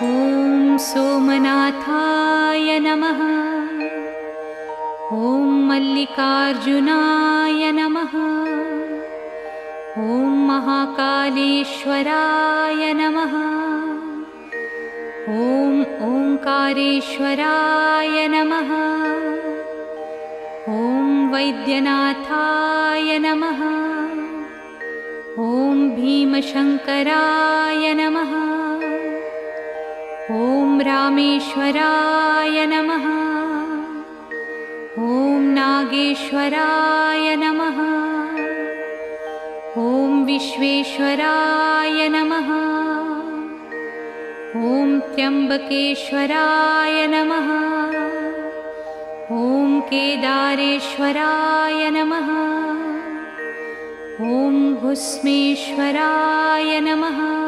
ॐ सोमनाथाय नमः। ॐ मल्लिकार्जुनाय नमः। ॐ महाकालेश्वराय नमः। ॐ ओंकारेश्वराय नमः। ॐ वैद्यनाथाय नमः। ॐ भीमशङ्कराय नमः। ॐ रामेश्वराय नमः। ॐ नागेश्वराय नमः। ॐ विश्वेश्वराय नमः। ॐ त्र्यम्बकेश्वराय नमः। ॐ केदारेश्वराय नमः। ॐ भुस्मेश्वराय नमः।